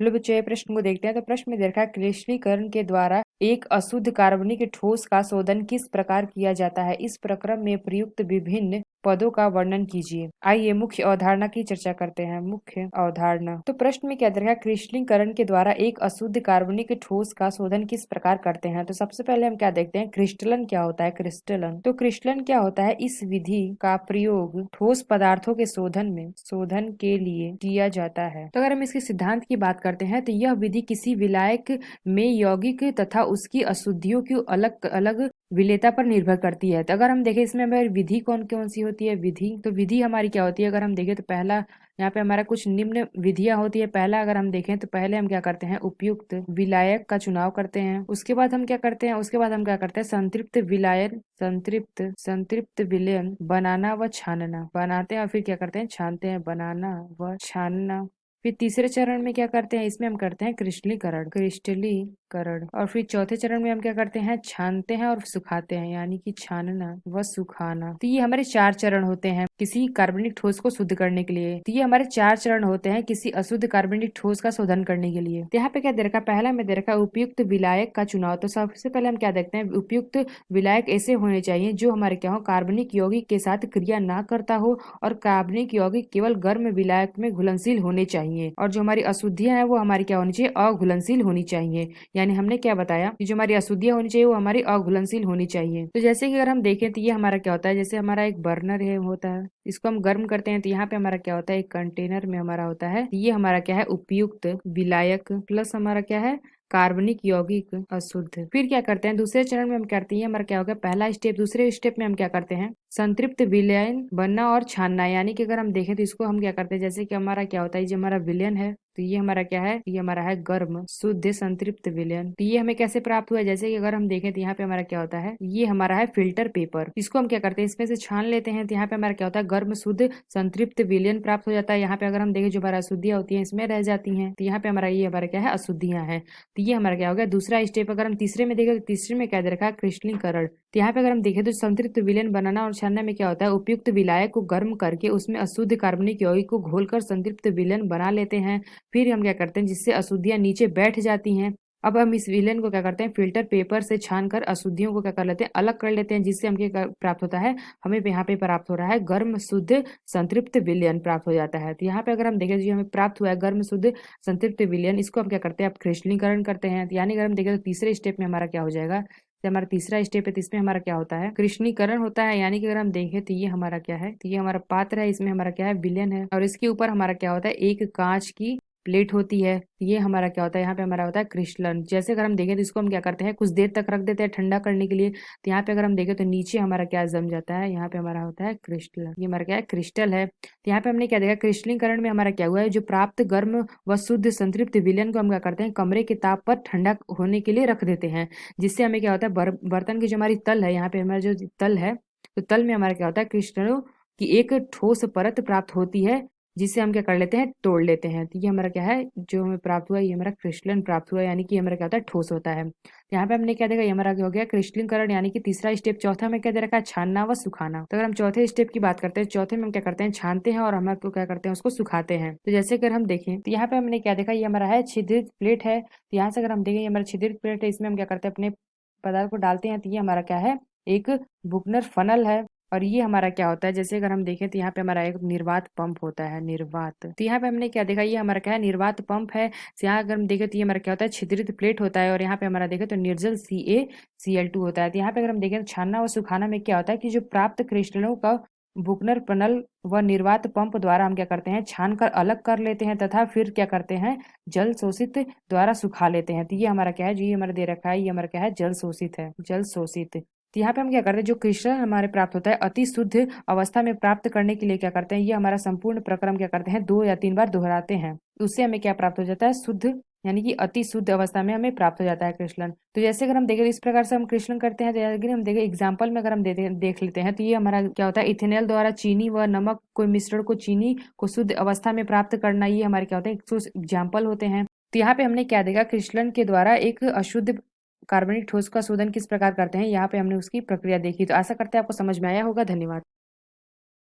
चलो बच्चों ये प्रश्न को देखते हैं। तो प्रश्न में दे रखा है क्रिस्टलीकरण के द्वारा एक अशुद्ध कार्बनिक ठोस का शोधन किस प्रकार किया जाता है, इस प्रक्रम में प्रयुक्त विभिन्न पदों का वर्णन कीजिए। आइए मुख्य अवधारणा की चर्चा करते हैं। मुख्य अवधारणा। तो प्रश्न में क्या दे रखा है, क्रिस्टलीकरण के द्वारा एक अशुद्ध कार्बनिक ठोस का शोधन किस प्रकार करते हैं। तो सबसे पहले हम क्या देखते हैं, क्रिस्टलन क्या होता है। क्रिस्टलन तो क्रिस्टलन क्या होता है, इस विधि का प्रयोग ठोस पदार्थों के शोधन के लिए किया जाता है। तो अगर हम इसके सिद्धांत की बात करते हैं तो यह विधि किसी विलायक में यौगिक तथा उसकी अशुद्धियों की अलग अलग विलेयता पर निर्भर करती है। तो अगर हम देखें इसमें हमारी विधि कौन कौन सी होती है, विधि हमारी क्या होती है। अगर हम देखें तो पहला यहाँ पे हमारा कुछ निम्न विधियां होती है। पहला अगर हम देखें तो पहले हम क्या करते हैं, उपयुक्त विलायक का चुनाव करते हैं। उसके बाद हम क्या करते हैं, संतृप्त विलयन बनाना व छानना बनाते हैं, और फिर क्या करते हैं, छानते हैं, बनाना व छानना। फिर तीसरे चरण में क्या करते हैं, इसमें हम करते हैं क्रिस्टलीकरण। और फिर चौथे चरण में हम क्या करते हैं, छानते हैं और सुखाते हैं, यानी कि छानना व सुखाना। तो ये हमारे 4 चरण होते हैं किसी कार्बनिक ठोस को शुद्ध करने के लिए। तो ये हमारे 4 चरण होते हैं किसी अशुद्ध कार्बनिक ठोस का शोधन करने के लिए। तो यहाँ पे क्या दे रखा है, पहला में दे रखा है उपयुक्त विलायक का चुनाव। तो सबसे पहले हम क्या देखते हैं, उपयुक्त विलायक ऐसे होने चाहिए जो हमारे क्या हो, कार्बनिक यौगिक के साथ क्रिया ना करता हो और कार्बनिक यौगिक केवल गर्म विलायक में घुलनशील होने चाहिए। और जो हमारी अशुद्धियां हैं वो हमारी क्या होनी चाहिए, अघुलनशील होनी चाहिए। यानी हमने क्या बताया कि जो हमारी अशुद्धियां होनी चाहिए वो हमारी अघुलनशील होनी चाहिए। तो जैसे कि अगर हम देखें तो ये हमारा क्या होता है, जैसे हमारा एक बर्नर है होता है, इसको हम गर्म करते हैं तो यहाँ पे हमारा क्या होता है, एक कंटेनर में हमारा होता है, ये हमारा क्या है, उपयुक्त विलायक प्लस हमारा क्या है, कार्बनिक यौगिक अशुद्ध। फिर क्या करते हैं, दूसरे चरण में हम करते हैं, हमारा क्या होगा, पहला स्टेप। दूसरे स्टेप में हम क्या करते हैं, संतृप्त विलयन बनना और छानना। यानी कि अगर हम देखें तो इसको हम क्या करते हैं, जैसे कि हमारा क्या होता है, जो हमारा विलयन है तो ये हमारा क्या है, ये हमारा है गर्म शुद्ध संतृप्त विलयन। तो ये हमें कैसे प्राप्त हुआ है, जैसे कि अगर हम देखें तो यहाँ पे हमारा क्या होता है, ये हमारा है फिल्टर पेपर। इसको हम क्या करते हैं, इसमें से छान लेते हैं तो यहाँ पे हमारा क्या होता है, गर्म शुद्ध संतृप्त विलयन प्राप्त हो जाता है। यहाँ पे अगर हम देखें जो हमारा अशुद्धियां होती है इसमें रह जाती है, तो यहाँ पे हमारा ये हमारा क्या है, अशुद्धियां है। तो ये हमारा क्या हो गया दूसरा स्टेप। अगर हम तीसरे में देखें तो तीसरे में क्या दे रखा है, क्रिस्टलीकरण। तो यहाँ पे अगर हम देखें तो संतृप्त विलयन बनाना और छानना में क्या होता है, उपयुक्त विलायक को गर्म करके उसमें अशुद्ध कार्बनिक यौगिक को घोलकर संतृप्त विलयन बना लेते हैं। फिर हम क्या करते हैं, जिससे अशुद्धियां नीचे बैठ जाती हैं। अब हम इस विलयन को क्या करते हैं, फिल्टर पेपर से छानकर अशुद्धियों को क्या कर लेते हैं, अलग कर लेते हैं, जिससे हमें क्या प्राप्त होता है, हमें यहाँ पे प्राप्त हो रहा है गर्म शुद्ध संतृप्त विलयन प्राप्त हो जाता है। तो यहाँ पे अगर हम देखें जो हमें प्राप्त हुआ है गर्म शुद्ध संतृप्त विलयन, इसको हम क्या करते हैं, अब क्रिस्टलीकरण करते हैं। यानी अगर हम देखें तो तीसरे स्टेप में हमारा क्या हो जाएगा, हमारा तीसरा स्टेप है तो इसमें हमारा क्या होता है, क्रिस्टलीकरण होता है। यानी कि अगर हम देखें तो ये हमारा क्या है, तो ये हमारा पात्र है, इसमें हमारा क्या है, विलयन है, और इसके ऊपर हमारा क्या होता है, एक कांच की प्लेट होती है। ये हमारा क्या होता है, यहाँ पे हमारा होता है क्रिस्टलन। जैसे अगर हम देखें तो इसको हम क्या करते हैं, कुछ देर तक रख देते हैं ठंडा करने के लिए। तो यहाँ पे अगर हम देखें तो नीचे हमारा क्या जम जाता है, यहाँ पे हमारा होता है क्रिस्टलन, ये हमारा क्या है, क्रिस्टल है। तो यहाँ पे हमने क्या देखा, क्रिस्टलीकरण में हमारा क्या हुआ है, जो प्राप्त गर्म व शुद्ध संतृप्त विलयन को हम क्या करते हैं, कमरे के ताप पर ठंडा होने के लिए रख देते हैं। जिससे हमें क्या होता है, बर्तन की जो हमारी तल है, यहाँ पे हमारा जो तल है, तो तल में हमारा क्या होता है, क्रिस्टलों की एक ठोस परत प्राप्त होती है, जिससे हम क्या कर लेते हैं, तोड़ लेते हैं। तो ये हमारा क्या है, जो हमें प्राप्त हुआ, ये हमारा क्रिस्टलन प्राप्त हुआ, यानी कि हमारा क्या होता है, ठोस होता है। यहाँ पे हमने क्या देखा, ये हमारा क्या हो गया, क्रिस्टलीकरण, यानी कि तीसरा स्टेप। चौथा में क्या दे रखा है, छानना व सुखाना। तो अगर हम चौथे स्टेप की बात करते हैं, चौथे में हम क्या करते हैं, छानते हैं और हम आपको क्या करते हैं, उसको सुखाते हैं। तो जैसे अगर हम देखें तो यहाँ पे हमने क्या देखा, ये हमारा है छिद्रित प्लेट है। तो यहाँ से अगर हम देखें, ये हमारा छिद्रित प्लेट है, इसमें हम क्या करते हैं, अपने पदार्थ को डालते हैं। तो ये हमारा क्या है, एक बुकनर फनल है। और ये हमारा क्या होता है, जैसे अगर हम देखें तो यहाँ पे हमारा एक निर्वात पंप होता है, निर्वात। तो यहाँ पे हमने क्या देखा, ये हमारा क्या है, निर्वात पंप है। तो यहाँ अगर हम देखें तो ये हमारा क्या होता है, छिद्रित प्लेट होता है। और यहाँ पे हमारा देखें तो निर्जल CaCl2 होता है। तो यहाँ पे अगर हम देखें तो छानना व सुखाना में क्या होता है, कि जो प्राप्त क्रिस्टलों का बुकनर पनल व निर्वात पंप द्वारा हम क्या करते हैं, छान कर अलग कर लेते हैं, तथा फिर क्या करते हैं, जल शोषित द्वारा सुखा लेते हैं। तो ये हमारा क्या है, जो ये हमारा दे रखा है, ये हमारा क्या है, जल शोषित है, जल शोषित। तो यहाँ पे हम क्या करते हैं, जो क्रिस्टल हमारे प्राप्त होता है अति शुद्ध अवस्था में प्राप्त करने के लिए क्या करते हैं, ये हमारा संपूर्ण प्रक्रम क्या करते हैं, 2 या 3 बार दोहराते हैं। उससे हमें क्या प्राप्त हो जाता है, शुद्ध, यानी कि अति शुद्ध अवस्था में हमें प्राप्त हो जाता है क्रिस्टलन। तो जैसे अगर हम देखें इस प्रकार से हम क्रिस्टलन करते हैं। जैसे हम देखें एग्जाम्पल में अगर हम देख लेते हैं, तो ये हमारा क्या होता है, इथेनॉल द्वारा चीनी व नमक को मिश्रण को चीनी को शुद्ध अवस्था में प्राप्त करना, ये हमारे क्या होते हैं, एग्जाम्पल होते हैं। तो यहाँ पे हमने क्या देखा, क्रिस्टलन के द्वारा एक अशुद्ध कार्बनिक ठोस का शोधन किस प्रकार करते हैं, यहाँ पे हमने उसकी प्रक्रिया देखी। तो आशा करते हैं आपको समझ में आया होगा। धन्यवाद।